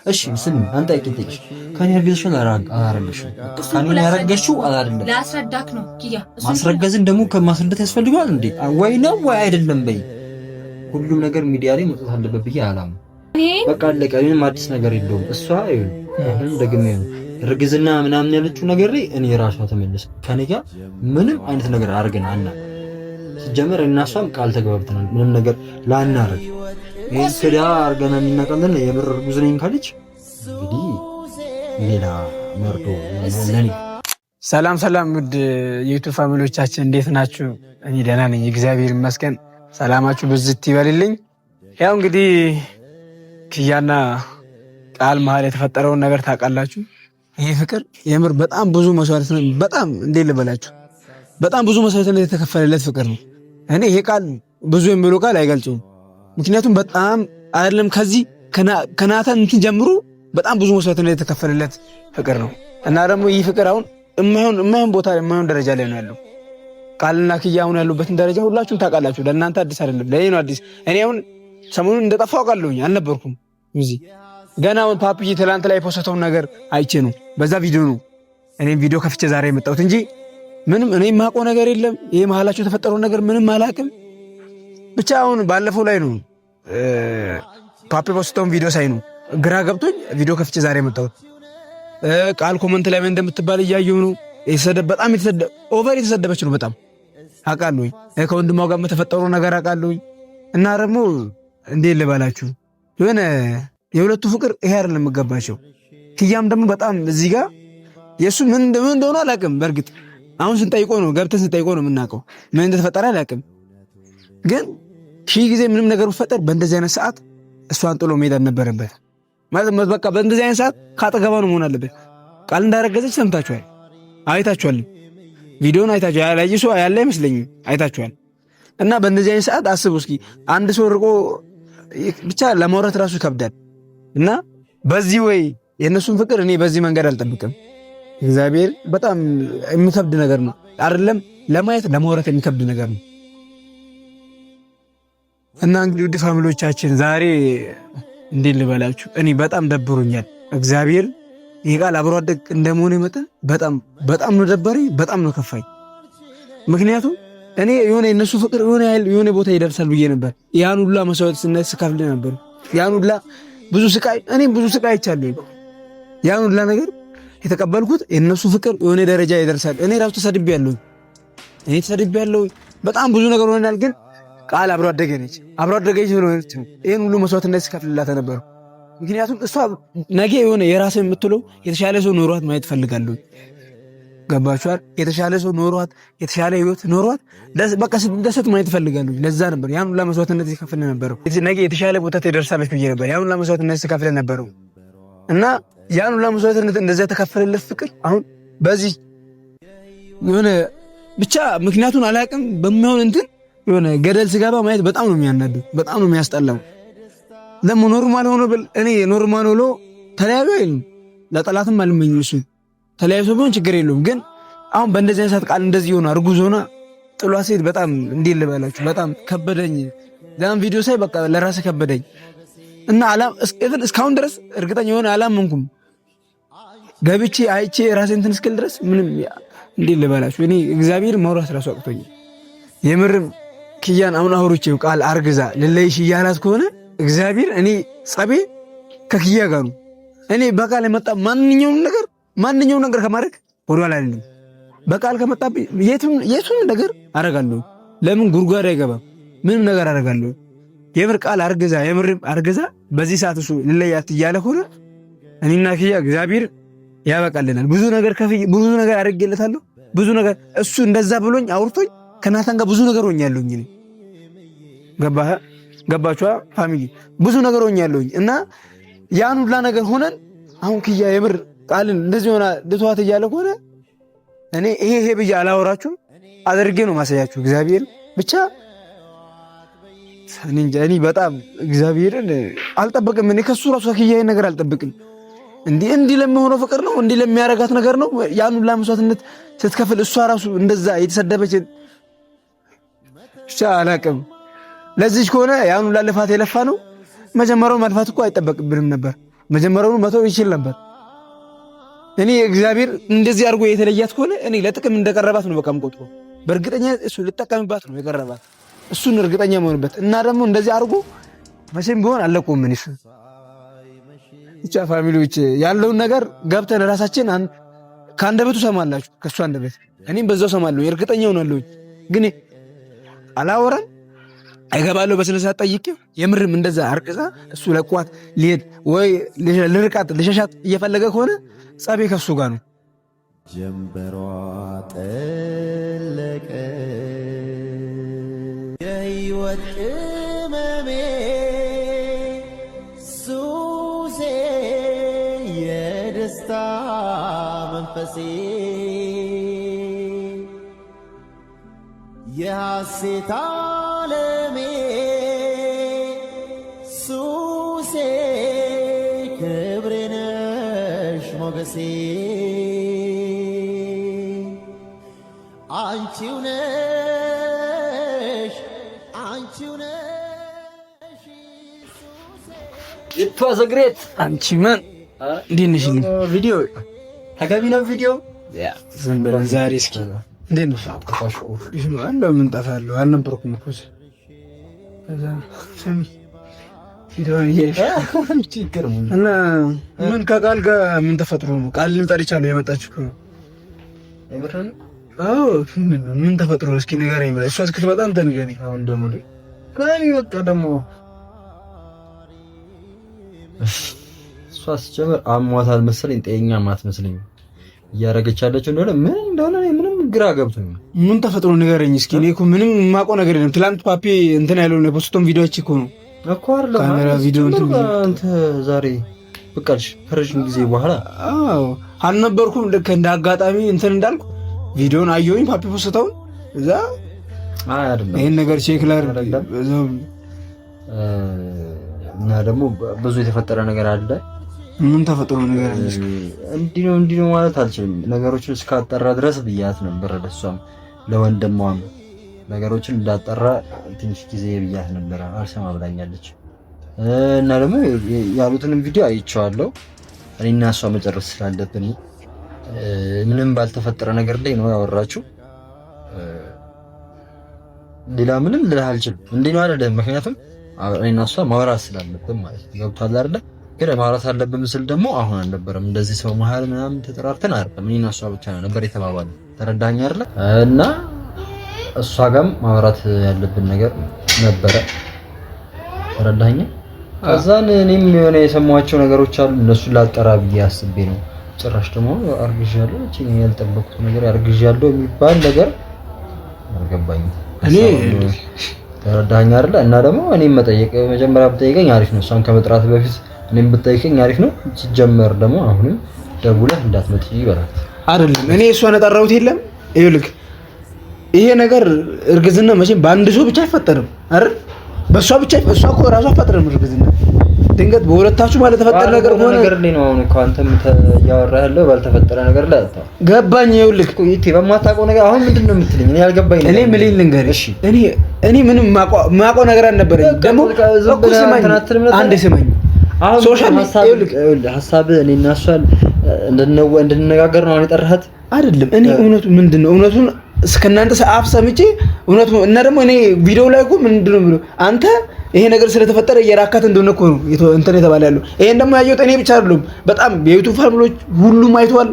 እሺ ስሚ አንተ አይቀጥልሽ ከኔ ያርገሽን አራረግሽ ከኔ ያረገሽው አይደለም ላስረዳክ ነው ኪያ ማስረገዝን ደግሞ ከማስረዳት ያስፈልጋል እንዴ ወይ ነው ወይ አይደለም በይ ሁሉም ነገር ሚዲያ ላይ መውጣት አለበት ብዬ አላም በቃ አለቀ ምንም አዲስ ነገር የለውም እሷ ይሁን ደግሜ ነው ርግዝና ምናምን ያለችው ነገር ላይ እኔ ራሷ ተመለሰ ከኔ ጋር ምንም አይነት ነገር አርገን አና ሲጀመር እናሷም ቃል ተገባብተናል ምንም ነገር ላናረግ ይሄን ስዳ አርገና እናቀለን የብር ርጉዝ ነኝ ካለች እንግዲህ ሌላ መርዶ ለኔ ሰላም ሰላም ውድ የዩቲዩብ ፋሚሊዎቻችን እንዴት ናችሁ? እኔ ደህና ነኝ እግዚአብሔር ይመስገን። ሰላማችሁ ብዝት ይበልልኝ። ያው እንግዲህ ኪያና ቃል መሀል የተፈጠረውን ነገር ታውቃላችሁ። ይሄ ፍቅር የምር በጣም ብዙ መስዋዕት ነው። በጣም እንዴት ልበላችሁ በጣም ብዙ መስዋዕትነት የተከፈለለት ፍቅር ነው። እኔ ይሄ ቃል ብዙ የሚለው ቃል አይገልጹም። ምክንያቱም በጣም አይደለም ከዚህ ከናታን እንትን ጀምሮ በጣም ብዙ መስዋዕትነት የተከፈለለት ፍቅር ነው እና ደግሞ ይህ ፍቅር አሁን የማይሆን ቦታ የማይሆን ደረጃ ላይ ነው ያለው። ቃልና ኪያ አሁን ያሉበትን ደረጃ ሁላችሁም ታውቃላችሁ። ለእናንተ አዲስ አይደለም፣ ለእኔ ነው አዲስ። እኔ አሁን ሰሞኑን እንደጠፋሁ አውቃለሁኝ፣ አልነበርኩም እዚህ ገና። አሁን ፓፒዬ ትላንት ላይ የፖስተውን ነገር አይቼ ነው በዛ ቪዲዮ ነው እኔም ቪዲዮ ከፍቼ ዛሬ የመጣሁት እንጂ ምንም እኔ የማውቀው ነገር የለም። ይሄ መሀላችሁ የተፈጠረው ነገር ምንም አላውቅም። ብቻ አሁን ባለፈው ላይ ነው ፓፒ ፖስተውን ቪዲዮ ሳይ ነው ግራ ገብቶኝ ቪዲዮ ከፍቼ ዛሬ የመጣሁት። ቃል ኮመንት ላይ ምን እንደምትባል እያየሁ ነው። በጣም ኦቨር የተሰደበች ነው በጣም አውቃለሁኝ። ከወንድሟ ጋር የተፈጠሩ ነገር አውቃለሁኝ። እና ደግሞ እንዴት ልበላችሁ የሆነ የሁለቱ ፍቅር ይሄ አይደለም የምገባቸው። ኪያም ደግሞ በጣም እዚህ ጋር የእሱ ምን እንደሆነ አላውቅም። በእርግጥ አሁን ስንጠይቆ ነው ገብተን ስንጠይቆ ነው የምናውቀው ምን እንደተፈጠረ አላውቅም። ግን ሺህ ጊዜ ምንም ነገር ቢፈጠር በእንደዚህ አይነት ሰዓት እሷን ጥሎ መሄድ አልነበረበት ማለት በቃ በእንደዚህ አይነት ሰዓት ካጠገባ ነው መሆን አለበት። ቃል እንዳረገዘች ሰምታችኋል፣ አይታችኋል። ቪዲዮን አይታችኋል። ያላየ ሰው ያለ አይመስለኝም፣ አይታችኋል። እና በእንደዚህ አይነት ሰዓት አስቡ እስኪ አንድ ሰው ርቆ ብቻ ለማውራት ራሱ ይከብዳል። እና በዚህ ወይ የእነሱን ፍቅር እኔ በዚህ መንገድ አልጠብቅም። እግዚአብሔር በጣም የሚከብድ ነገር ነው አይደለም ለማየት ለማውራት የሚከብድ ነገር ነው። እና እንግዲህ ውድ ፋሚሊዎቻችን ዛሬ እንዴት ልበላችሁ እኔ በጣም ደብሮኛል። እግዚአብሔር ይሄ ቃል አብሮ አደግ እንደመሆነ መጠን በጣም ነው ደበረኝ፣ በጣም ነው ከፋኝ። ምክንያቱም እኔ የሆነ የነሱ ፍቅር የሆነ ቦታ ይደርሳል ብዬ ነበር። ያን ሁላ መስዋዕትነት ስከፍል ነበር። ያን ሁላ ብዙ ስቃይ አይቻለሁ። ያን ሁላ ነገር የተቀበልኩት የነሱ ፍቅር የሆነ ደረጃ ይደርሳል። እኔ ራሱ ተሰድቤያለሁ። በጣም ብዙ ነገር ሆነናል። ግን ቃል አብሮ አደገ ነች። አብሮ አደገች ስለሆነች ይሄን ሁሉ መስዋዕትነት ስከፍልላት ነበር። ምክንያቱም እሷ ነገ የሆነ የራስ የምትለው የተሻለ ሰው ኖሯት ማየት ፈልጋለሁ። ገባችኋል? የተሻለ ሰው ኖሯት የተሻለ ህይወት ኖሯት በቃ ስትደሰት ማየት ፈልጋለሁ። ለዛ ነበር ያን ሁሉ መስዋዕትነት ስከፍል ነበር። ነገ የተሻለ ቦታ ትደርሳለች ብዬ ነበር ያን ሁሉ መስዋዕትነት ስከፍል ነበር። እና ያን ሁሉ መስዋዕትነት እንደዛ የተከፈለለት ፍቅር አሁን በዚህ የሆነ ብቻ ምክንያቱን አላውቅም በሚሆን እንትን የሆነ ገደል ስገባ ማየት በጣም ነው የሚያናደው፣ በጣም ነው የሚያስጠላው። ለምን ኖርማል ሆኖ እኔ ኖርማል ሆኖ ተለያዩ አይልም ለጠላትም አልመኝም። እሱ ተለያዩ ቢሆን ችግር የለውም። ግን አሁን በእንደዚህ አይነት ቃል እንደዚህ ሆነ እርጉዝ ሆና ጥሏ ሴት በጣም እንዴት ልበላችሁ በጣም ከበደኝ። ዛም ቪዲዮ ሳይ በቃ ለራሴ ከበደኝ እና እስካሁን ድረስ እርግጠኛ የሆነ አላመንኩም። ገብቼ አይቼ ራሴ እንትን እስክል ድረስ ምንም እንዴት ልበላችሁ እኔ እግዚአብሔር ማውራት ራሱ አቅቶኝ የምርም ኪያን አሁን አውሮቼው ቃል አርግዛ ለለይሽ እያላት ከሆነ እግዚአብሔር እኔ ጸቤ ከኪያ ጋር ነው። እኔ በቃል የመጣ ማንኛውም ነገር ከማድረግ ወደኋላ አይደለም። በቃል ከመጣ የቱን ነገር አደርጋለሁ። ለምን ጉርጓድ አይገባም። ምንም ነገር አደርጋለሁ። የምር ቃል አርግዛ በዚህ ሰዓት እሱ ልለያት እያለ ሆነ እኔና ኪያ እግዚአብሔር ያበቃልናል። ብዙ ነገር አድርጌለታለሁ። ብዙ ነገር እሱ እንደዛ ብሎኝ አውርቶኝ ከናታን ጋር ብዙ ነገር ሆኛለሁኝ። ገባችኋ ፋሚሊ? ብዙ ነገር ሆኛለሁኝ እና ያን ሁላ ነገር ሆነን አሁን ኪያ የምር ቃልን እንደዚህ ሆና ልቷት እያለ ሆነ እኔ ይሄ ብዬ አላወራችሁም አድርጌ ነው ማሳያችሁ። እግዚአብሔር ብቻ እኔ በጣም እግዚአብሔርን አልጠብቅም። እኔ ከሱ ራሱ ከኪያ ነገር አልጠብቅም። እንዲህ ለሚሆነው ፍቅር ነው እንዲህ ለሚያረጋት ነገር ነው ያን ሁላ መስዋዕትነት ስትከፍል እሷ ራሱ እንደዛ የተሰደበች ብቻ አላቅም። ለዚህ ከሆነ ያን ሁላ ልፋት የለፋ ነው መጀመሪያው መልፋት እኮ አይጠበቅብንም ነበር። መጀመሪያውኑ መተው ይችል ነበር። እኔ እግዚአብሔር እንደዚህ አድርጎ የተለያት ከሆነ እኔ ለጥቅም እንደቀረባት ነው በቃ የምቆጥረው። በእርግጠኛ እሱ ልጠቀምባት ነው የቀረባት፣ እሱን እርግጠኛ መሆንበት እና ደግሞ እንደዚህ አድርጎ መቼም ቢሆን አለቁም። ምን እሱ ብቻ ፋሚሊዎች ያለውን ነገር ገብተን ራሳችን ከአንደበቱ ሰማላችሁ፣ ከእሱ አንደበት እኔም በዛው ሰማለሁ፣ እርግጠኛ ሆናለሁ። ግን አላወራም አይገባለሁ። በስነ ስርዓት ጠይቄው የምርም እንደዛ አርቅዛ እሱ ለቋት ሊሄድ ወይ ልርቃት ልሸሻት እየፈለገ ከሆነ ጸቤ ከሱ ጋር ነው። ጀንበሯ ጠለቀ የህይወት ቅመሜ ሱሴ የደስታ መንፈሴ የሐሴት ዓለሜ ሱሴ ክብሬ ነሽ ሞገሴ አንቺው ነሽ ኢት ዋዝ ግሬት አንቺ ማን እንዴት ነሽ? ቪዲዮ ተገቢ ነው። ቪዲዮ ዝም ብለን ዛሬ እስኪ እንዴት ነው አለው ምን ጠፋለሁ አልነበርኩም እኮ ከዛ ሰሚ እና ምን ከቃል ጋር ምን ተፈጥሮ ነው? ቃል ልምጠርቻለሁ የመጣችሁ ነው። አዎ ምን ተፈጥሮ እስኪ ንገረኝ። እሷ እስክትመጣ አንተ ንገረኝ። አሁን ደግሞ ከኔ በቃ ደግሞ እሷ ሲጀምር አሟታል መሰለኝ፣ ጤኛ ማትመስለኝ እያደረገች ያለችው እንደሆነ ምንም ግራ ገብቶኝ። ምን ተፈጥሮ ንገረኝ እስኪ። እኔ እኮ ምንም የማውቀው ነገር የለም። ትላንት ፓፒ እንትን ያለው ነው ፖስቶም ቪዲዮዎች እኮ ነው እኮ አይደለም ካሜራ ቪዲዮ እንትን ዛሬ በቃልሽ ከረጅም ጊዜ በኋላ አዎ አልነበርኩም። ልክ እንደ አጋጣሚ እንትን እንዳልኩ ቪዲዮን አየሁኝ ፓፒ ፖስተውን እዛ አይደለም ይሄን ነገር ቼክ ላድርግ እና ደግሞ ብዙ የተፈጠረ ነገር አለ። ምን ተፈጥሮ ነገር አለ? እንዲህ ነው ማለት አልችልም። ነገሮችን እስካጠራ ድረስ ብያት ነበር። ለሷም ለወንድሟም ነገሮችን እንዳጠራ ትንሽ ጊዜ ብያት ነበር። አልሰማ ብላኛለች። እና ደግሞ ያሉትንም ቪዲዮ አይቼዋለሁ። እኔና እሷ መጨረስ ስላለብን ምንም ባልተፈጠረ ነገር ላይ ነው ያወራችሁ። ሌላ ምንም ልልህ አልችልም። እንዲህ ነው አይደለም። ምክንያቱም እኔና እሷ ማውራት ስላለብን ማለት ነው። ገብቶሃል አይደለ? ግን ማውራት አለብን ስል ደግሞ አሁን አልነበረም እንደዚህ ሰው መሀል ምናምን ተጠራርተን አይደለም። እኔና እሷ ብቻ ነበር የተባባልን። ተረዳኝ አይደለ? እና እሷ ጋርም ማውራት ያለብን ነገር ነበረ። ተረዳኝ። ከዛን እኔም የሆነ የሰማኋቸው ነገሮች አሉ። እነሱን ላጠራ ብዬ አስቤ ነው። ጭራሽ ደግሞ አርግዣለሁ እቺ ያልጠበቅኩት ነገር አርግዣለሁ የሚባል ነገር አልገባኝም። እኔ ተረዳኝ አይደለ? እና ደግሞ እኔም መጠየቅ መጀመሪያ ብጠይቀኝ አሪፍ ነው። እሷን ከመጥራት በፊት እኔም ብጠይቀኝ አሪፍ ነው። ሲጀመር ደግሞ አሁንም ደውለህ እንዳትመጪ ይበላት አይደለም። እኔ እሷን የጠራሁት የለም። ይኸውልህ ይሄ ነገር እርግዝና መቼም በአንድ ሰው ብቻ አይፈጠርም አይደል? በእሷ ብቻ እሷ እኮ ራሷ አትፈጥርም እርግዝና። ድንገት በሁለታችሁ ማለት ተፈጠረ ነገር ሆነ ነገር ላይ ነው። አሁን እኮ አንተም እያወራህ ያለው ባልተፈጠረ ነገር ላይ አጣ ገባኝ። ይኸውልህ እኮ ይሄ በማታውቀው ነገር አሁን ምንድነው የምትለኝ? እኔ ያልገባኝ ነገር እኔ ምን ልንገርህ? እኔ ምንም ማውቀው ነገር አልነበረኝ። ደግሞ እኮ ስማኝ አንድ ስማኝ አሁን ሶሻል ሀሳብ እኔና እሷን እንድንነጋገር ነው የጠራሃት አይደለም? እኔ እውነቱ ምንድነው እውነቱን እስከናንተ ሰዓፍ ሰምቼ እውነቱ እና ደግሞ እኔ ቪዲዮ ላይ እኮ ምንድነው ብሎ አንተ ይሄ ነገር ስለተፈጠረ የራካት እንደሆነ እኮ ነው እንትን የተባለ ያለው። ይሄን ደግሞ ያየሁት እኔ ብቻ አይደለም፣ በጣም የዩቲዩብ ፋሚሊዎች ሁሉም አይተዋል።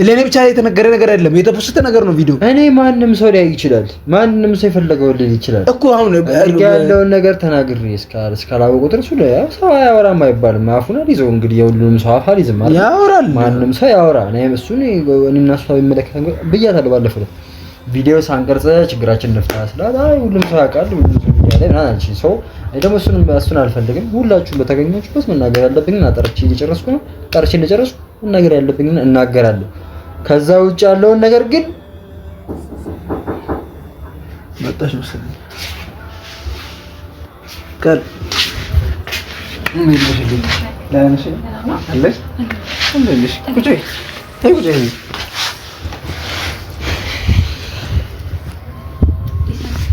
ለኔ ብቻ የተነገረ ነገር አይደለም፣ የተፖስተ ነገር ነው ቪዲዮ። እኔ ማንም ሰው ሊያይ ይችላል፣ ማንም ሰው የፈለገው ሊል ይችላል እኮ። አሁን ያለውን ነገር ተናግሬ እስካላወቁ ድረስ ሰው አያወራም አይባልም። አፉን ይዘው እንግዲህ የሁሉንም ሰው አፍ አልይዝም ማለት ያወራል፣ ማንም ሰው ያወራ። እሱን እኔና እሷ የሚመለከተን ብያታለሁ ባለፈው ቪዲዮ ሳንቀርጽ ችግራችን እንፍታ ስላት አይ ሁሉም ሰው ያውቃል ሁሉም ሰው ይያለ እና አንቺ ሰው ደግሞ እሱን አልፈልግም። ሁላችሁም በተገኛችሁበት መናገር ያለብኝን አጠርቼ እየጨረስኩ ነው። ጠርቼ እንደጨረስኩ መናገር ያለብኝን እናገራለሁ። ከዛ ውጭ ያለውን ነገር ግን መጣሽ መሰለኝ ቀር ምን ይልሽልኝ ላንሽ አለሽ እንደልሽ ቁጭ ተይ ቁጭ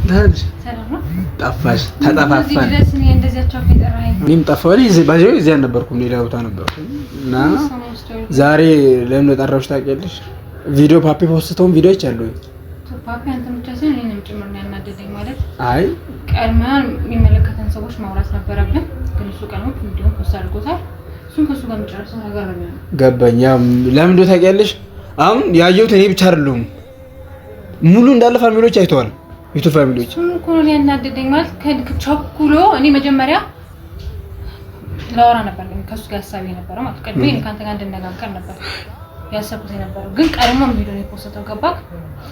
ሰላም ነው ጠፋሽ ተጠፋፋን። እኔም ጠፋሁ። እዚህ አልነበርኩም ሌላ ቦታ ነበርኩ እና ዛሬ ለምን ጠራሁሽ ታውቂያለሽ? ቪዲዮ ፓፒ ፖስተውን ቪዲዮ አይቻለሁ። ፓፒ አንተ ብቻ ሳይሆን እኔንም ጭምር ነው ያናደደኝ። ማለት አይ ቀድመን የሚመለከተን ሰዎች ማውራት ነበረብን፣ ግን እሱ ቀድሞ ቪዲዮ ፖስት አድርጎታል። እሱን ከሱ ጋር የምጨርሰው ነገር ነው። ገባኝ። ለምን እንደው ታውቂያለሽ? አሁን ያየሁት እኔ ብቻ አይደለሁም፣ ሙሉ እንዳለ ፋሚሊዎች አይተዋል። ዩቲዩብ ፋሚሊዎች እኮ ነው ያናደደኝ። ማለት ከቸኩሎ እኔ መጀመሪያ ላወራ ነበር ከሱ ጋር ሀሳቤ ነበር ማለት ቀድሜ ካንተ ጋር እንድነጋገር ነበር ያሰብኩት የነበረው፣ ግን ቀድሞ ቪዲዮ ነው የፖስተው። ገባክ?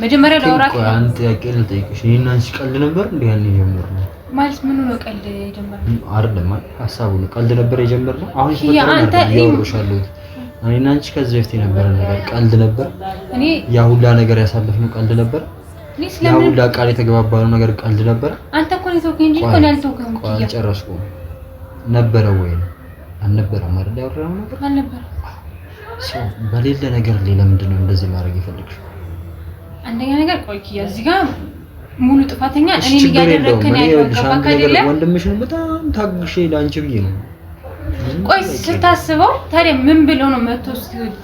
መጀመሪያ ላወራ አንተ ያቀል ጠይቅሽ እኔና አንቺ ቀልድ ነበር እንዴ? ያን የጀመርነው ማለት ምን ነው ቀልድ የጀመርነው አይደለም። ሀሳቡ ነው ቀልድ ነበር የጀመርነው። አሁን አንተ ይወርሻለሁ እኔና አንቺ ከዚህ በፊት የነበረ ነገር ቀልድ ነበር። እኔ ያ ሁላ ነገር ያሳለፍነው ቀልድ ነበር። እኔ ስለምን ያ ሁላ ቃል የተገባባነው ነገር ቀልድ ነበር። አንተ እኮ ነው ተውከኝ እንጂ እኮ ነው ያልተውከኝ። አልጨረስኩም ነበረ ወይ አልነበረም አይደል? ያወራነው ነገር አልነበረ። ሰው በሌለ ነገር ሌላ ምንድነው እንደዚህ ማድረግ ይፈልግሽ? አንደኛ ነገር ቆይ ኪያ እዚህ ጋር ሙሉ ጥፋተኛ እኔ እያደረከኝ ያለው ገባክ አይደለ? ወንድምሽን በጣም ታግሼ ላንቺ ብዬ ነው። ቆይ ስታስበው ታዲያ ምን ብሎ ነው መጥቶ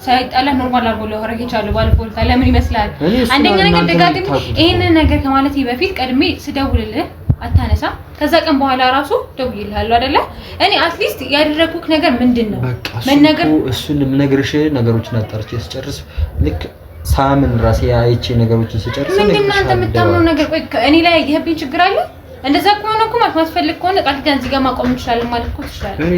ሳይጣላ ኖርማል አድርጎ ለወረግ ይቻላል? ባለፈው ለምን ይመስላል? አንደኛ ነገር ደጋግሜ ይሄንን ነገር ከማለቴ በፊት ቀድሜ ስደውልልህ አታነሳ። ከዛ ቀን በኋላ ራሱ ደውዬልሃለሁ አይደለ? እኔ አትሊስት ያደረኩት ነገር ምንድነው? መነገር እሱን ልምነግርሽ ነገሮችን አጣርቼ ስጨርስ ልክ ሳምን ራሴ አይቼ ነገሮችን ስጨርስ ምንድነው አንተ የምታምነው ነገር? ቆይ እኔ ላይ ያየህብኝ ችግር አለ? እንደዛ ከሆነ እኮ ማትፈልግ ከሆነ ቃል ኪዳን እዚህ ጋር ማቆም እንችላለን ማለት እኮ ትችላለህ። እኔ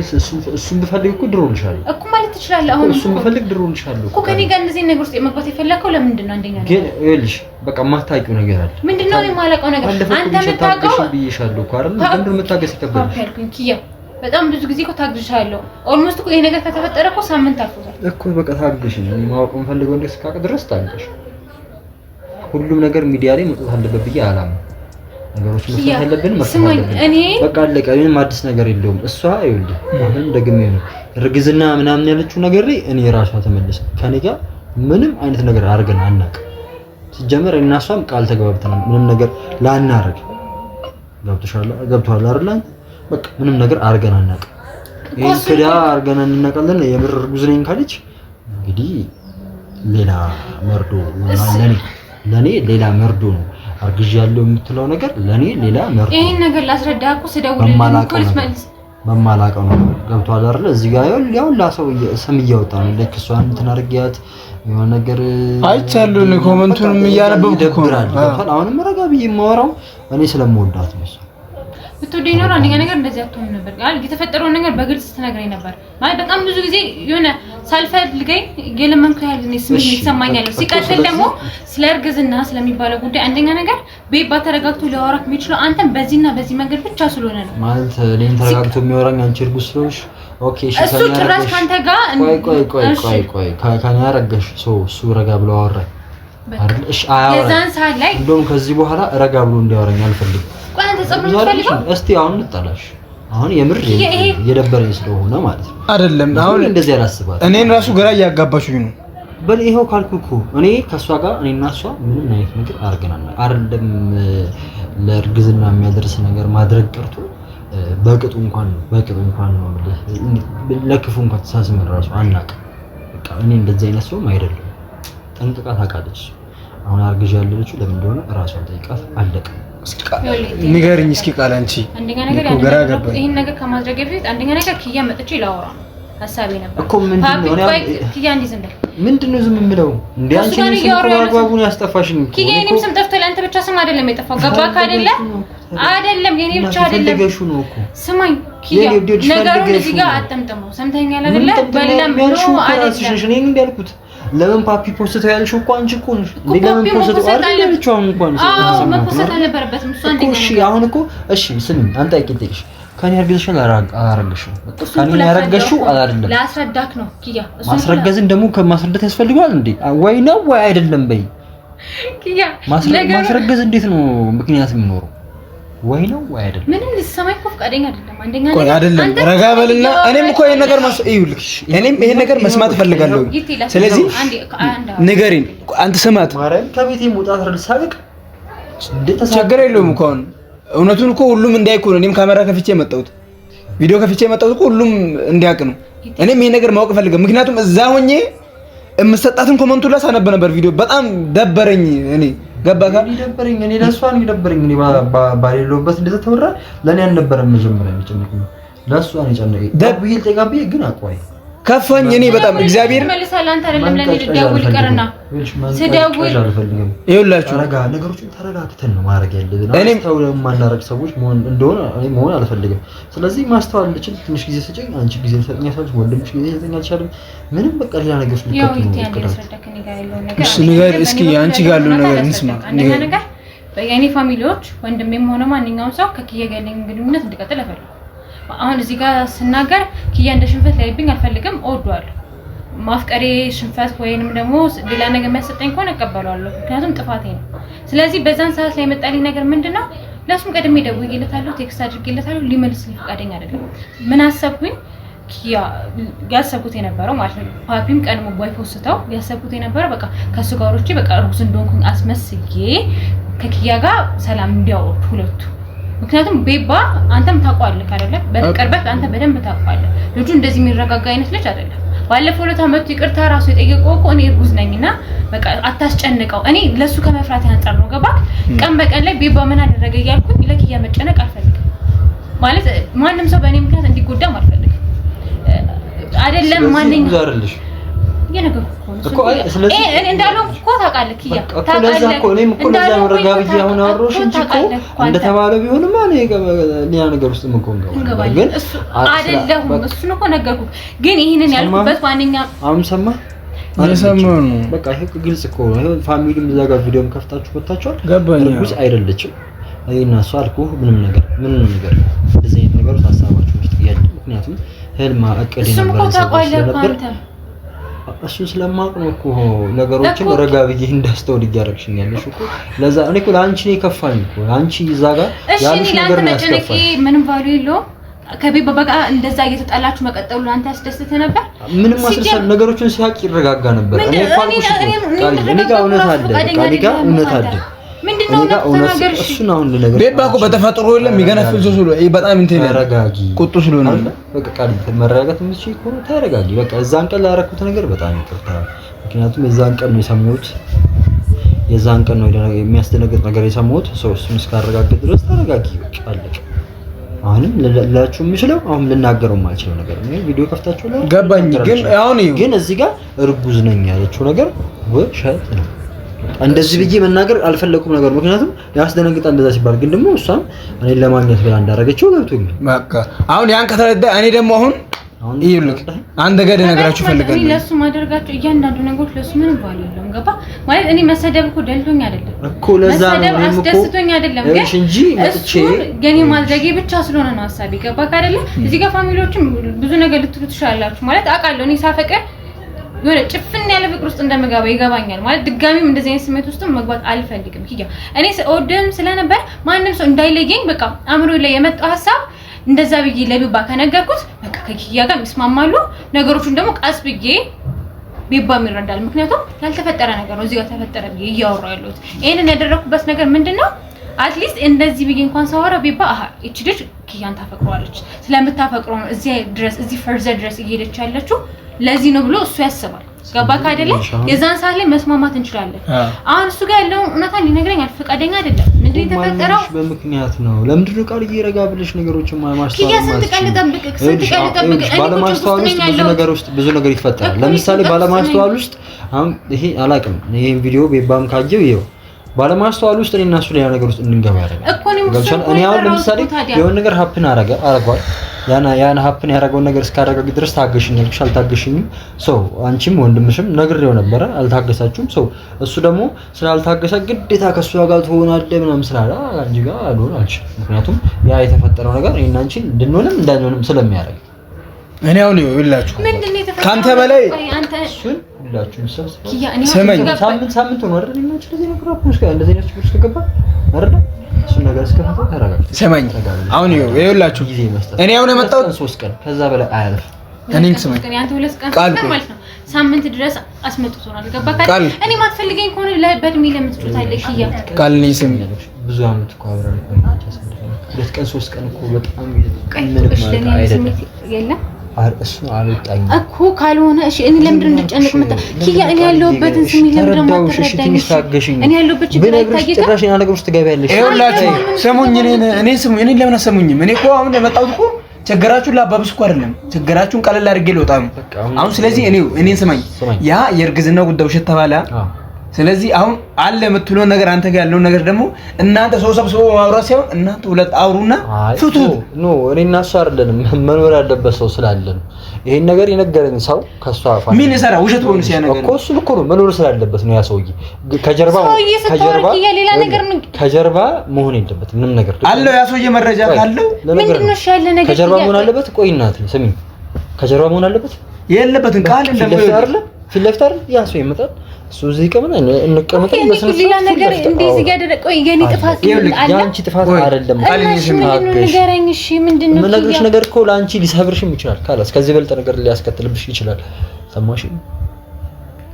እሱን ብፈልግ እኮ ድሮ ልሻለሁ እኮ ማለት ትችላለህ። አሁን እሱን ብፈልግ ድሮ ልሻለሁ እኮ ከኔ ጋር እንደዚህ ነገር ውስጥ የመግባት የፈለከው ለምንድን ነው? አንደኛ ግን ይኸውልሽ በቃ የማታውቂው ነገር አለ። ምንድነው? እኔ የማላውቀው ነገር አንተ የምታውቀው ብዬሻለሁ እኮ አይደል? ምንድነው የምታገስ ይከበል ያልኩኝ ኪያ በጣም ብዙ ጊዜ እኮ ታግሻለሁ። ኦልሞስት እኮ ይሄ ነገር ከተፈጠረ እኮ ሳምንት አልፎታል እኮ። በቃ ታግሽ ነው። እኔ ማወቅ የምፈልገው እንደዚህ እስካቅ ድረስ ታግሽ። ሁሉም ነገር ሚዲያ ላይ መውጣት አለበት ብዬ አላምንም። ነገሮች መስራት ያለብን መስራት አለብን። በቃ አለቀ። ምንም አዲስ ነገር የለውም። እሷ ይኸውልህ አሁን ደግሜ ነው ርግዝና ምናምን ያለችው ነገር ላይ እኔ ራሷ ተመለሰ ከኔ ጋር ምንም አይነት ነገር አድርገን አናውቅም። ሲጀመር እና እሷም ቃል ተገባብተናል ምንም ነገር ላናረግ። ገብቶሃል አይደል? በቃ ምንም ነገር አድርገን አናውቅም። ይሄን ከዳ አድርገን እናውቃለን። የምር እርጉዝ ነኝ ካለች እንግዲህ ሌላ መርዶ ለኔ ሌላ መርዶ ነው። አርግዥ ያለው የምትለው ነገር ለኔ ሌላ መርዶ። ይሄን ነገር ላስረዳህ እኮ ስደውልልህ ፖሊስ መልስ በማላቀው ነው። ገብቶሃል አይደል? እዚህ ጋር ያው ላሰው ስም እያወጣ ነው። ልክ እሷን እንትን አድርጊያት የሆነ ነገር አይቻለሁ። ኮሜንቱንም እያነበብኩ እኮ ነው። አሁንም ረጋ ብዬ የማወራው እኔ ስለምወዳት ነው። ብትወደኝ ኖሮ አንደኛ ነገር እንደዚህ አትሆንም ነበር። ጋር የተፈጠረው ነገር በግልጽ ተነግረኝ ነበር። ማለት በጣም ብዙ ጊዜ የሆነ ሳልፈልገኝ የለመንኩ ያህል እኔ ስሜት ይሰማኛል። ሲቀጥል ደግሞ ስለ እርግዝና ስለሚባለው ጉዳይ አንደኛ ነገር ቤት ባተረጋግቶ ሊያወራክ የሚችለው አንተም በዚህና በዚህ መንገድ ብቻ ስለሆነ ነው። ማለት እኔን ተረጋግቶ የሚያወራኝ አንቺ እርጉዝ ስለሆንሽ ኦኬ። እሱ ጭራሽ ካንተ ጋር ቆይ ካኛ ረጋሽ እሱ ረጋ ብሎ አወራኝ አይደል? እሺ የዛን ሰዓት ላይ እንደውም ከዚህ በኋላ ረጋ ብሎ እንዲያወራኝ አልፈልግም። ቆይ አንተ ጸብሩ ትፈልጋለህ? እስቲ አሁን ልጣላሽ። አሁን የምር የደበረኝ ስለሆነ ማለት ነው አይደለም። አሁን እንደዚህ ያላስባት እኔን ራሱ ግራ እያጋባችሁኝ ነው። በል ይሄው ካልኩ እኮ እኔ ከሷ ጋር እኔና እሷ ምንም አይነት ነገር አርገናል አይደለም። ለእርግዝና የሚያደርስ ነገር ማድረግ ቀርቶ በቅጡ እንኳን ነው ለክፉ እንኳን ተሳስመን ራሱ አናውቅም። በቃ እኔ እንደዚህ አይነት ሰውም አይደለም። ጠንቅቃ ታውቃለች። አሁን አርግዣ ያለችው ለምን እንደሆነ ራሷን ጠይቃት። አለቀ። ንገሪኝ እስኪ ቃል አንቺ አንደኛ ነገር ይሄን ነገር ከማድረግ በፊት አንደኛ ነገር ኪያ መጥቼ ላወራ ሐሳቤ ነበር እኮ። ምንድነው ዝም የምለው እንዴ? አንቺ ነው ያስጠፋሽኝ እኮ። ኪያ እኔም ስም ጠፍቶ ለአንተ ብቻ ስም አይደለም የጠፋው። ገባክ አይደለ? አይደለም የኔ ብቻ አይደለም ነው እኮ። ስማኝ ኪያ ነገሩን እዚህ ጋር አጠምጥመው ሰምተኛል አይደለ? በለም ነው አይደለም እኔ እንዳልኩት ለምን ፓፒ ፖስተው ያልሽው እኮ አንቺ እኮ ነሽ። ለምን ፖስተው አይደለችው? አሁን እንኳን መፖሰት አልነበረበትም እሱ አንደኛ። እሺ አሁን እኮ እሺ ስሚ አንተ አይቀጥልሽ ከኔ ያርገሽው አላረገሽው ከኔ ያረገሽው አይደለም። ላስረዳክ ነው ኪያ። ማስረገዝን ደግሞ ከማስረዳት ያስፈልጋል እንዴ? ወይ ነው ወይ አይደለም በይ ኪያ። ማስረገዝ እንዴት ነው ምክንያት የሚኖረው? ወይ ነው ወይ አይደለም? ምንም ልትሰማኝ እኮ ፈቃደኛ አይደለም። አንደኛ ነገር አይደለም። ረጋ በልና እኔም እኮ ይሄን ነገር ይኸውልሽ እኔም ይሄን ነገር መስማት እፈልጋለሁ። ስለዚህ ንገሪኝ አንተ ስማት። ማርያም ከቤቴ መውጣት ረድሳለቅ እንዴት ተቸገረ የለውም እኮ አሁን እውነቱን እኮ ሁሉም እንዲያውቅ ነው። እኔም ካሜራ ከፍቼ መጣሁት፣ ቪዲዮ ከፍቼ መጣሁት እኮ ሁሉም እንዲያውቅ ነው። እኔም ይሄ ነገር ማወቅ ፈልገው፣ ምክንያቱም እዛ ሆኜ የምሰጣትን ኮመንቱ ላይ ሳነብ ነበር። ቪዲዮ በጣም ደበረኝ። እኔ ገባካ ደበረኝ። እኔ ለሷን ደበረኝ። እኔ ባሌለውበት እንደዛ ተወራ ለኔ አልነበረም መጀመሪያ የሚጨንቀኝ ለሷን የጨነቀኝ ደብይል ተጋብዬ ግን አቋይ ከፋኝ። እኔ በጣም እግዚአብሔር መልሳል። አንተ አይደለም ለኔ ልደውል ይቀርና ስደውል ይኸውላችሁ ነገሮችን ተረጋግተን ነው ማድረግ ያለብን። እኔም ተውለው ማናረግ ሰዎች መሆን አልፈልግም። ስለዚህ ማስተዋል ልችል ትንሽ ጊዜ ስጪኝ፣ አንቺ ጊዜ ልሰጥኝ ያሳልሽ፣ ወንድምሽ ጊዜ ልሰጥኝ አልቻለም። ምንም በቃ ሌላ ነገር ውስጥ ያው ነገር እስኪ አንቺ ጋር ያለው ነገር እንስማ። ነገር በእኔ ፋሚሊዎች ወንድሜም ሆነ ማንኛውም ሰው ከኪያ ጋር ያለኝ ግንኙነት እንዲቀጥል እፈልጋለሁ። አሁን እዚህ ጋር ስናገር ኪያ እንደ ሽንፈት ላይብኝ አልፈልግም። እወደዋለሁ። ማፍቀሬ ሽንፈት ወይንም ደግሞ ሌላ ነገር የሚያሰጠኝ ከሆነ እቀበለዋለሁ፣ ምክንያቱም ጥፋቴ ነው። ስለዚህ በዛን ሰዓት ላይ የመጣልኝ ነገር ምንድነው? ለሱም ቀድሜ ደውዬለታለሁ፣ ቴክስት አድርጌለታለሁ። ሊመልስልኝ ፈቃደኛ አይደለም። ምን አሰብኩኝ? ኪያ ያሰብኩት የነበረው ማለት ነው ፓፒም ቀድሞ ባይፖስተው ያሰብኩት የነበረው በቃ ከሱ ጋር ወርቼ በቃ እርጉዝ እንደሆንኩኝ አስመስዬ ከኪያ ጋር ሰላም እንዲያወሩ ሁለቱ። ምክንያቱም ቤባ አንተም ታውቀዋለህ አይደለ? በቅርበት አንተ በደንብ ታውቀዋለህ። ልጁ እንደዚህ የሚረጋጋ አይነት ልጅ አይደለም። ባለፈው ዕለት አመት ይቅርታ ራሱ የጠየቀው እኮ እኔ እርጉዝ ነኝና በቃ አታስጨንቀው፣ እኔ ለሱ ከመፍራት ያንጣር ነው ገባክ? ቀን በቀን ላይ ቤባ ምን አደረገ እያልኩኝ ለኪያ መጨነቅ አልፈልግም። ማለት ማንም ሰው በእኔ ምክንያት እንዲጎዳም አልፈልግም። አይደለም ማንኛውም ዛርልሽ የነገርኩህ እኮ እኔ እንዳለው እኮ ታውቃለህ ኪያ ታውቃለህ እኮ እኔም እኮ ለዛ ነው ረጋብዬ አሁን አወራሁሽ እንጂ እኮ እንደተባለው ቢሆንማ እኔ ሌላ ነገር ውስጥ ምን ኮንጋው ግን አይደለም እሱን እኮ ነገርኩህ። ግን ይሄንን ያልኩበት ዋነኛ አሁን ሰማህ አልሰማሁ ነው። በቃ ይሄ ግልጽ እኮ ነው። ይሄ ፋሚሊም እዛ ጋር ቪዲዮም ከፍታችሁ ወጣችኋል። እርጉዝ አይደለችም እና እሷ አልኩህ ምንም ነገር እንደዚህ አይነት ነገር ታሳባችሁ ውስጥ ያለ ምክንያቱም ህልማ እቅድ ነበር እሱ ስለማውቅ ነው እኮ ነገሮችን ረጋ ብዬ እንዳስተውል እያደረግሽኝ ያለሽ እኮ ለዛ እኔ እኮ ለአንቺ ነው የከፋኝ እኮ አንቺ እዛ ጋር ያለሽ ነገር ነው ያስከፋኝ። ምንም ቫልዩ የለውም። ከቤት በበቃ እንደዛ እየተጣላችሁ መቀጠሉ አንተ ያስደስት ነበር። ምንም ማስረሳል ነገሮችን ሲያቅ ይረጋጋ ነበር። እኔ ፋልኩሽ እኔ ጋር እውነት አለ እኔ ጋር እውነት አለ ምንድነው ተናገር? እሱ ነው አሁን ነገር ቤት ባኮ በተፈጥሮ የለም የሚገነፍል ሰው ስለሆነ በጣም እንትን ተረጋጊ፣ ቁጡ ስለሆነ በቃ ቃል መረጋጋት የምትችይ ከሆነ ተረጋጊ። በቃ እዛን ቀን ላደረኩት ነገር በጣም ይቅርታ። ምክንያቱም የዛን ቀን ነው የሰማሁት፣ የዛን ቀን ነው የሚያስደነግጥ ነገር የሰማሁት። ሰው እሱን እስካረጋግጥ ድረስ ተረጋጊ። በቃ አለቀ። አሁንም ልላችሁ የምችለው አሁን ልናገረው የማልችለው ነገር ነው። ቪዲዮ ከፍታችሁ ላይ ገባኝ። ግን እዚህ ጋር እርጉዝ ነኝ ያለችው ነገር ውሸት ነው። እንደዚህ ብዬ መናገር አልፈለኩም ነገር ምክንያቱም ያስደነግጣል እንደዛ ሲባል፣ ግን ደግሞ እሷም እኔን ለማግኘት ብላ እንዳደረገችው ገብቶኛል። በቃ አሁን ያን ከተረዳ እኔ ደግሞ አሁን ይልክ አንድ ነገር ልነግራችሁ ፈልጋለሁ። እኔ ለሱ ማደርጋቸው እያንዳንዱ ነገሮች ለሱ ምንም ባል የለም። ገባ ማለት እኔ መሰደብ እኮ ደልቶኝ አይደለም እኮ ለዛ ነው አስደስቶኝ አይደለም። ግን እንጂ እቺ ገኔ ማድረጌ ብቻ ስለሆነ ነው ሐሳቤ። ገባ አይደለ? እዚህ ጋር ፋሚሊዎችም ብዙ ነገር ልትሉ ትችላላችሁ። ማለት አውቃለሁ እኔ ሳፈቅር የሆነ ጭፍን ያለ ፍቅር ውስጥ እንደምገባ ይገባኛል። ማለት ድጋሚም እንደዚህ አይነት ስሜት ውስጥ መግባት አልፈልግም። ኪያ እኔ ወደም ስለነበር ማንም ሰው እንዳይለየኝ በቃ አእምሮ ላይ የመጣው ሐሳብ እንደዛ ብዬ ለቢባ ከነገርኩት በቃ ከኪያ ጋር ይስማማሉ። ነገሮቹን ደግሞ ቀስ ብዬ ቢባም ይረዳል። ምክንያቱም ያልተፈጠረ ነገር ነው እዚህ ጋር ተፈጠረ ብዬ እያወራሁ ያለሁት። ይሄንን ያደረኩበት ነገር ምንድነው? አትሊስት እንደዚህ ብዬ እንኳን ሳወራ ቢባ አሃ እቺ ልጅ ኪያን ታፈቅሯለች፣ ስለምታፈቅረው ነው እዚህ ድረስ እዚህ ፈርዘር ድረስ እየሄደች ያለችው ለዚህ ነው ብሎ እሱ ያስባል። ገባክ አይደለ? የዛን ሰዓት ላይ መስማማት እንችላለን። አሁን እሱ ጋር ያለው እውነታ ሊነግረኝ ፈቃደኛ አይደለም። ምንድን የተፈጠረው በምክንያት ነው። ለምንድን ነው ቃል እየረጋ ብለሽ ነገሮችን ማስተዋል ኪያ ስንት ቀን ልጠብቅ ባለማስተዋል ውስጥ ብዙ ነገር ይፈጠራል። ለምሳሌ ባለማስተዋል ውስጥ አሁን ይሄ አላውቅም ይሄን ቪዲዮ ቤባም ካየው ይሄው ባለማስተዋል ውስጥ እኔና እሱ ሌላ ነገር ውስጥ እንድንገባ ያደርጋል። እኔ አሁን ለምሳሌ የሆነ ነገር ሀፕን አረጋል ያን ሀፕን ያደረገውን ነገር እስካረጋግ ድረስ ታገሽኛለሽ። አልታገሽኝም ሰው አንቺም ወንድምሽም ነግሬው ነበረ፣ አልታገሳችሁም ሰው እሱ ደግሞ ስላልታገሰ ግዴታ ከሱ ጋር ትሆናለህ ምናምን ስላለ አንቺ ጋር አልሆን አልችልም። ምክንያቱም ያ የተፈጠረው ነገር እኔና አንቺ እንድንሆንም እንዳንሆንም ስለሚያደርግ እኔ አሁን ይኸውላችሁ ካንተ በላይ አንተ እሱን ሁላችሁም ሰማኝ ሳምንት ነው አይደል? እኔና አንቺ ለዚህ ነገር አፕሮች ጋር እንደዚህ አይነት ችግር ከገባ አይደል? እሱ ነገር እስከፈታ ተረጋጋ። ሰማኝ አሁን ይኸውላችሁ እኔ አሁን የመጣሁት 3 ቀን ከዛ በላይ አያልፍ። እኔን ሰማኝ አንተ 2 ቀን ማለት ነው ሳምንት ድረስ አስመጥቶናል። ገባካ? እኔ ማትፈልገኝ ከሆነ ለበድሜ ለምትጮታለሽ ኪያ ቃል ነኝ ስም ብዙ አመት እኮ አብረን ቆይተናል። 2 ቀን 3 ቀን እኮ በጣም ምንም ማለት አይደለም። የለም እሱ አልወጣኝ እኮ ካልሆነ እሺ እኔ ለምንድን እንደጨነቅ መጣ ኪያ እኔ ያለሁበትን ስሜት ለምንድን ነው የማትረዳኝ? እኔ ያለሁበት ችግር አይታየኝ ጭራሽ ያ ነገር ውስጥ ትገቢያለሽ። ይኸውላችሁ ስሙኝ፣ እኔ ስሙኝ፣ እኔ ለምን አሰሙኝም? እኔ እኮ አሁን የመጣሁት እኮ ችግራችሁን ላባብስ እኮ አይደለም፣ ችግራችሁን ቀለል አድርጌ ልወጣ ነው አሁን። ስለዚህ እኔን ስማኝ፣ ያ የእርግዝና ጉዳይ ውሸት ተባለ። ስለዚህ አሁን አለ የምትለውን ነገር አንተ ጋር ያለውን ነገር ደግሞ እናንተ ሰው ሰብስቦ ማውራት ሳይሆን እናንተ ሁለት አውሩና ፍቱ። ኖ እኔና እሱ አይደለንም መኖር ያለበት ሰው ስላለ ነው ይሄን ነገር የነገረኝ ሰው ከሷ አፋ ምን ይሰራ ውሸት ሆኖ ሲያነገር እኮ እሱ እኮ ነው መኖር ስላለበት ነው ያ ሰውዬ ከጀርባ መሆን የለበትም ምንም ነገር አለው ያ ሰውዬ መረጃ ካለው ምንድነው ያለ ነገር ከጀርባ መሆን አለበት። ቆይ እናት ስሚ ከጀርባ መሆን አለበት የለበትም ቃል እንደምን አይደለ ፊት ለፊት አይደል ያ ሰው ይመጣል እሱ እዚህ ከመና እንቀመጣለን በስነ ሌላ ነገር እንደዚህ ያደረቀ ቆይ የኔ ጥፋት አለ ያንቺ ጥፋት አይደለም ንገረኝ እሺ ምንድነው ምን ነገርሽ ነገር እኮ ላንቺ ሊሰብርሽም ይችላል ካላስ ከዚህ በልጠ ነገር ሊያስከትልብሽ ይችላል ሰማሽ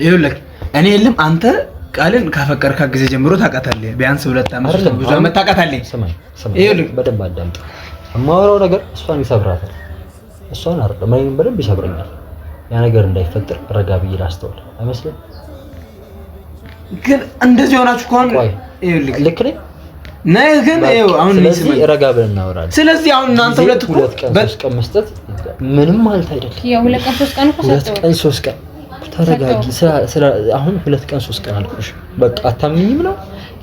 ይኸውልህ እኔ የለም አንተ ቃልን ካፈቀርካ ጊዜ ጀምሮ ታውቃታለህ ቢያንስ 2 ዓመት ብዙ ዓመት ታውቃታለህ ሰማይ ይኸውልህ በደንብ አዳምጥ የማወራው ነገር እሷን ይሰብራታል እሷን አይደለም እኔን በደንብ ይሰብረኛል ያ ነገር እንዳይፈጠር ረጋ ብዬ ላስተውል አይመስልም ግን እንደዚህ ሆናችሁ ከሆነ ይኸውልህ ልክ ነኝ ነይ ግን ይኸው አሁን ስለዚህ ረጋ ብለን እናወራለን ስለዚህ አሁን እናንተ ሁለት ቀን መስጠት ምንም ማለት አይደለም ያው 2 ቀን 3 ቀን እኮ ሰጠው 2 ቀን 3 ቀን ተረጋጊ አሁን 2 ቀን 3 ቀን አልኩሽ በቃ አታምኚኝም ነው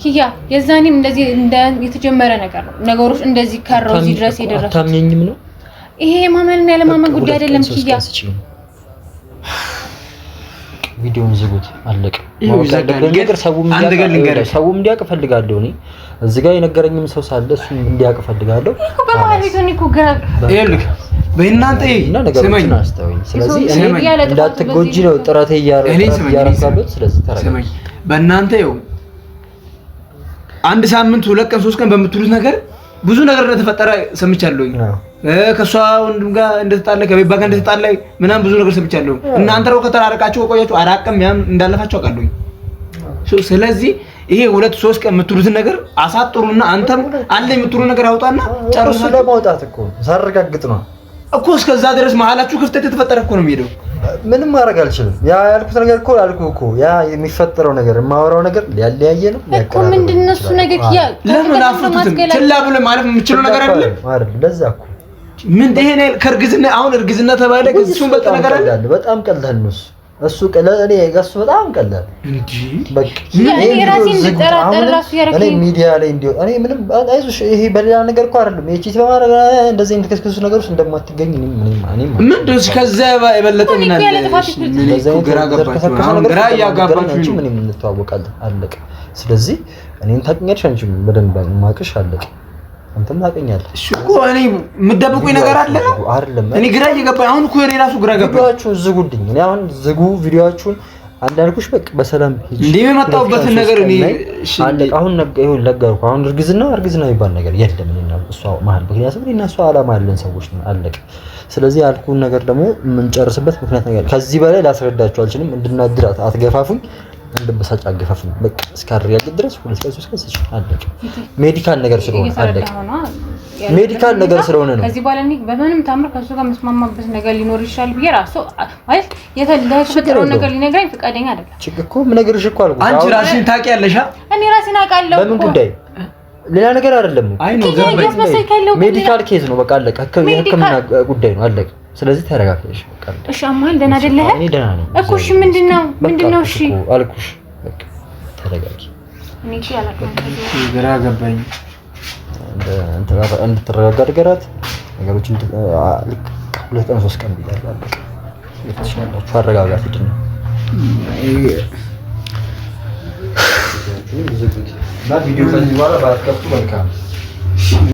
ኪያ የዛኔም እንደዚህ የተጀመረ ነገር ነው ነገሮች እንደዚህ ከረው እዚህ ድረስ የደረሰው አታምኚኝም ነው ይሄ ማመንና ያለማመን ጉዳይ አይደለም ኪያ ቪዲዮውን ዝጉት አለቀ ነገር ሰውም እንዲያውቅ ፈልጋለሁ እኔ እዚህ ጋር የነገረኝም ሰው ሳለ እሱ እንዲያውቅ ፈልጋለሁ ይኸውልህ በእናንተ ስመኝ ስለዚህ እኔ እንዳትጎጂ ነው ጥረቴ እያረጋለሁ ስለዚህ ተረጋጊ በእናንተ ይኸው 1 ሳምንት 2 ቀን 3 ቀን በምትሉት ነገር ብዙ ነገር እንደተፈጠረ ሰምቻለሁኝ ከሷ ወንድም ጋር እንደተጣለ ከቤባ ጋር እንደተጣለ ምናምን ብዙ ነገር ሰምቻለሁ እናንተ ነው ከተራረቃችሁ ቆያችሁ አራቀም ያም እንዳለፋችሁ አውቃለሁኝ ስለዚህ ይሄ 2-3 ቀን የምትሉት ነገር አሳጥሩና አንተም አለ የምትሉ ነገር አውጣና ጨርሱ ለማውጣት እኮ ሳረጋግጥ ነው እኮ እስከዛ ድረስ መሀላችሁ ክፍተት የተፈጠረ እኮ ነው የሚሄደው ምንም ማድረግ አልችልም ያ ያልኩት ነገር እኮ አልኩህ እኮ ያ የሚፈጠረው ነገር የማወራው ነገር ሊያለያየ ነው እኮ ምንድነው እሱ ነገር ያ ለምን አፍቱት ችላ ብሎ ማለት የምችለው ነገር አይደለም ለዛ እኮ ምን ይሄን ከርግዝና አሁን እርግዝና ተባለ እሱን በቃ ነገር አለ በጣም ቀላል ነው እሱ ቀላል እኔ ጋር በጣም ቀላል እንጂ በቃ እኔ ራሴን እንድጠራጠር ራሱ ያረከኝ እኔ ሚዲያ ላይ እንዲው እኔ ምንም አይዞሽ ይሄ በሌላ ነገር እኮ አይደለም የቺት በማድረግ እንደዚህ እንደከስከሱ ነገሮች እንደማትገኝ ምንድነው ከዛ የበለጠ ምን አለ እንደዚህ ግራ ገባችሁ አሁን ግራ ያጋባችሁ ምን እንተዋወቃለን አለቀ ስለዚህ እኔን ታውቂኛለሽ አንቺ በደንብ ማቅሽ አለቀ አንተም ታውቀኛለህ እሺ እኮ እኔ የምትደብቁኝ ነገር አለ አይደለም እኔ ግራ እየገባኝ አሁን እኮ እኔ ራሱ ግራ ገባኝ ቪዲዮአችሁን ዝጉልኝ እኔ አሁን ዝጉ ቪዲዮአችሁን አንዳልኩሽ በቃ በሰላም ሂጂ እንዴ የመጣሁበትን ነገር እኔ እሺ አሁን ይሁን ነገርኩ አሁን እርግዝና ይባል ነገር የለም እኔና እሷ መሀል ምክንያቱም እኔና እሷ አላማ ያለን ሰዎች ነን አለቀ ስለዚህ ያልኩን ነገር ደግሞ የምንጨርስበት ምክንያት ነገር ከዚህ በላይ ላስረዳችሁ አልችልም እንድናድራት አትገፋፉኝ እንደበሳጭ አገፋፍኝ በቃ እስካረጋግጥ ድረስ 2 ቀን 3 ቀን ሲጭ አለቀ ሜዲካል ነገር ስለሆነ አለቀ ሜዲካል ነገር ስለሆነ ነው ከዚህ በኋላ እኔ በምንም ታምር ከሱ ጋር መስማማበት ነገር ሊኖር ይችላል ብዬ ራሱ ማለት የተፈጠረው ነገር ሊነግረኝ ፈቃደኛ አይደለም ችግር እኮ ምን ነገርሽ እኮ አልኩ አንቺ ራስሽን ታውቂያለሽ እኔ ራሴን አውቃለሁ በምን ጉዳይ ሌላ ነገር አይደለም አይ ነው ሜዲካል ኬዝ ነው በቃ አለቀ ህክምና ጉዳይ ነው አለቀ ስለዚህ ተረጋግተሽ በቃ እሺ አማል ደህና አይደለህ እኔ ደህና ነኝ እኮ እሺ ምንድነው እሺ አልኩሽ በቃ ተረጋጊ እኔ ያላቀም ግራ ገባኝ እንድትረጋጋ አድርገራት ነገሮችን 2 ቀን 3 ቀን ብያለሁ አለቀ የተሻላችሁ አረጋጋት ይድን ቪዲዮ ከዚህ በኋላ ባትከፍቱ መልካም